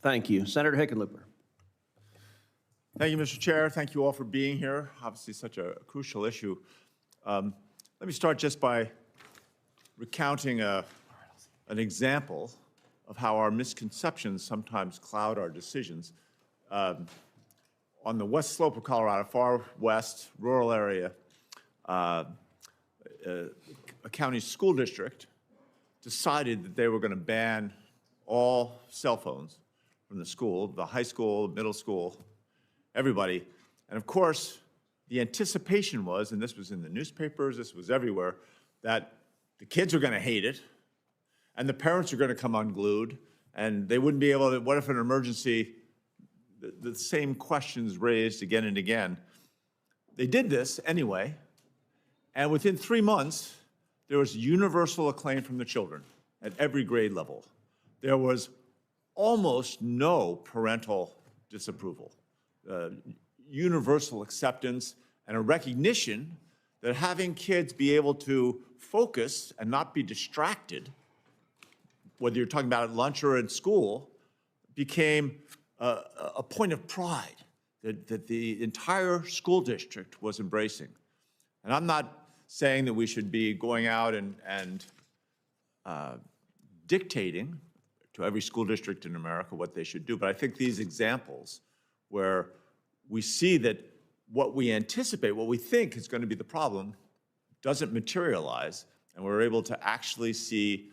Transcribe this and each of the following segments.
Thank you. Senator Hickenlooper. Thank you, Mr. Chair. Thank you all for being here. Obviously, such a crucial issue. Let me start just by recounting an example of how our misconceptions sometimes cloud our decisions. On the west slope of Colorado, far west, rural area, a county school district decided that they were going to ban all cell phones from the school, the high school, middle school, everybody. And of course, the anticipation was, and this was in the newspapers, this was everywhere, that the kids are going to hate it, and the parents are going to come unglued, and they wouldn't be able to, what if an emergency, the same questions raised again and again. They did this anyway, and within 3 months, there was universal acclaim from the children at every grade level. There was almost no parental disapproval, universal acceptance, and a recognition that having kids be able to focus and not be distracted, whether you're talking about at lunch or at school, became a point of pride that the entire school district was embracing. And I'm not saying that we should be going out and dictating to every school district in America what they should do, but I think these examples where we see that what we anticipate, what we think is going to be the problem, doesn't materialize, and we're able to actually see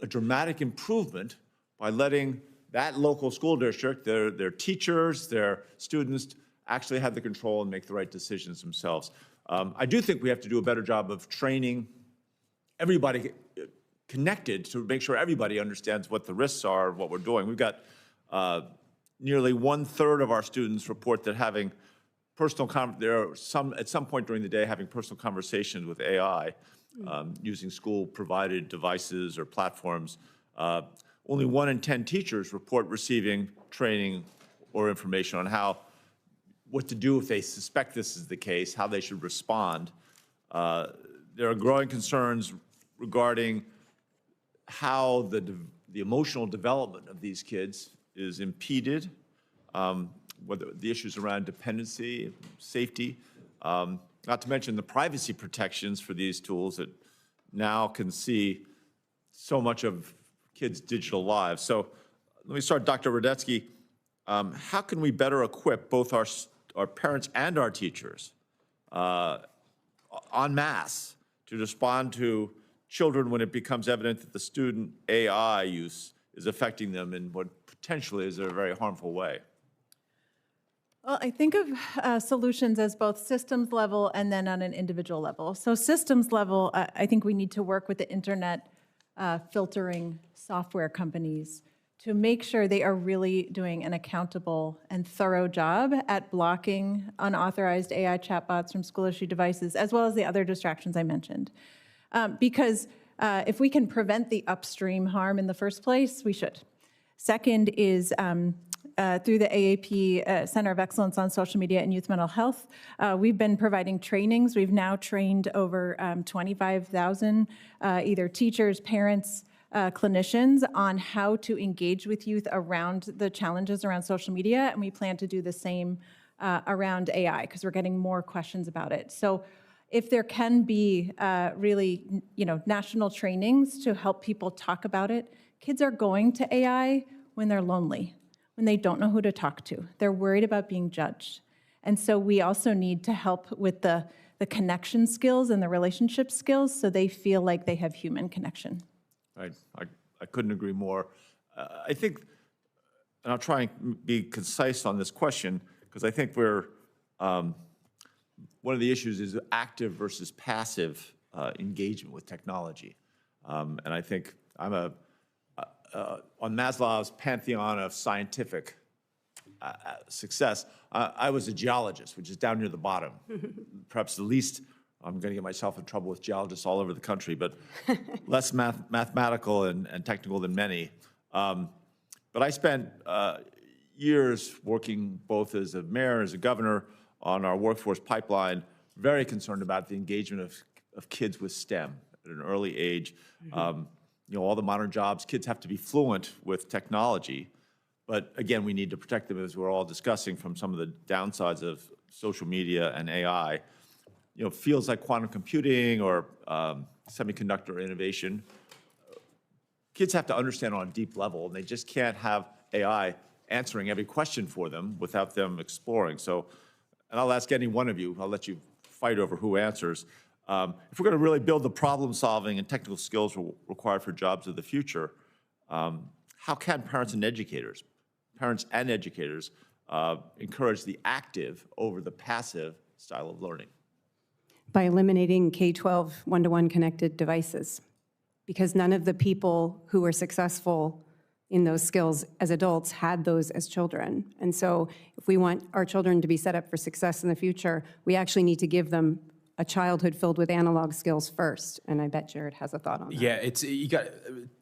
a dramatic improvement by letting that local school district, their teachers, their students, actually have the control and make the right decisions themselves. I do think we have to do a better job of training everybody connected to make sure everybody understands what the risks are of what we're doing. We've got nearly 1/3 of our students report that having at some point during the day having personal conversations with AI using school-provided devices or platforms. Only 1 in 10 teachers report receiving training or information on what to do if they suspect this is the case, how they should respond. There are growing concerns regarding how the emotional development of these kids is impeded, whether the issues around dependency, safety, not to mention the privacy protections for these tools that now can see so much of kids' digital lives. So let me start, Dr. Rudetsky. How can we better equip both our parents and our teachers en masse to respond to children when it becomes evident that the student AI use is affecting them in what potentially is a very harmful way? Well, I think of solutions as both systems level and then on an individual level. So systems level, I think we need to work with the internet filtering software companies to make sure they are really doing an accountable and thorough job at blocking unauthorized AI chatbots from school-issued devices, as well as the other distractions I mentioned. Because if we can prevent the upstream harm in the first place, we should. Second is through the AAP Center of Excellence on Social Media and Youth Mental Health, we've been providing trainings. We've now trained over 25,000 either teachers, parents, clinicians on how to engage with youth around the challenges around social media, and we plan to do the same around AI because we're getting more questions about it. So if there can be really, national trainings to help people talk about it, kids are going to AI when they're lonely, when they don't know who to talk to. They're worried about being judged. And so we also need to help with the connection skills and the relationship skills so they feel like they have human connection. I couldn't agree more. I think, and I'll try and be concise on this question, because I think one of the issues is active versus passive engagement with technology. And I think I'm on Maslow's pantheon of scientific success, I was a geologist, which is down near the bottom. Perhaps the least, I'm going to get myself in trouble with geologists all over the country, but less mathematical and technical than many. But I spent years working both as a mayor, as a governor, on our workforce pipeline, very concerned about the engagement of kids with STEM at an early age. All the modern jobs, kids have to be fluent with technology. But again, we need to protect them, as we're all discussing, from some of the downsides of social media and AI. Fields like quantum computing or semiconductor innovation, kids have to understand on a deep level, and they just can't have AI answering every question for them without them exploring. So, and I'll ask any one of you, I'll let you fight over who answers. If we're going to really build the problem-solving and technical skills required for jobs of the future, how can parents and educators encourage the active over the passive style of learning? By eliminating K-12 one-to-one connected devices, because none of the people who were successful in those skills as adults had those as children. And so if we want our children to be set up for success in the future, we actually need to give them a childhood filled with analog skills first. And I bet Jared has a thought on that. Yeah,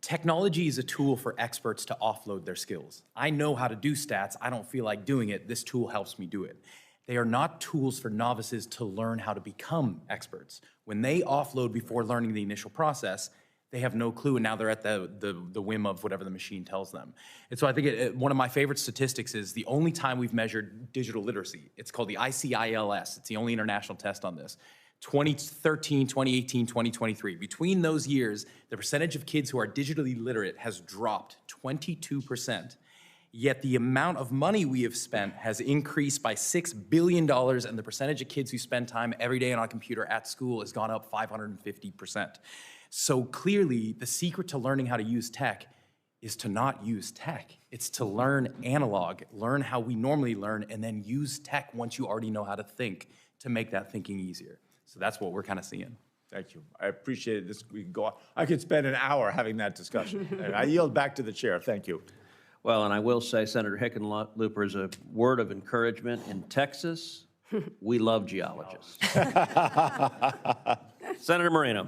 technology is a tool for experts to offload their skills. I know how to do stats. I don't feel like doing it. This tool helps me do it. They are not tools for novices to learn how to become experts. When they offload before learning the initial process, they have no clue, and now they're at the whim of whatever the machine tells them. And so I think one of my favorite statistics is the only time we've measured digital literacy. It's called the ICILS. It's the only international test on this. 2013, 2018, 2023. Between those years, the percentage of kids who are digitally literate has dropped 22%. Yet the amount of money we have spent has increased by $6 billion, and the percentage of kids who spend time every day on a computer at school has gone up 550%. So clearly, the secret to learning how to use tech is to not use tech. It's to learn analog, learn how we normally learn, and then use tech once you already know how to think to make that thinking easier. So that's what we're kind of seeing. Thank you. I appreciate this. We can go on. I could spend an hour having that discussion. And I yield back to the chair. Thank you. Well, and I will say, Senator Hickenlooper, is a word of encouragement. In Texas, we love geologists. Senator Moreno.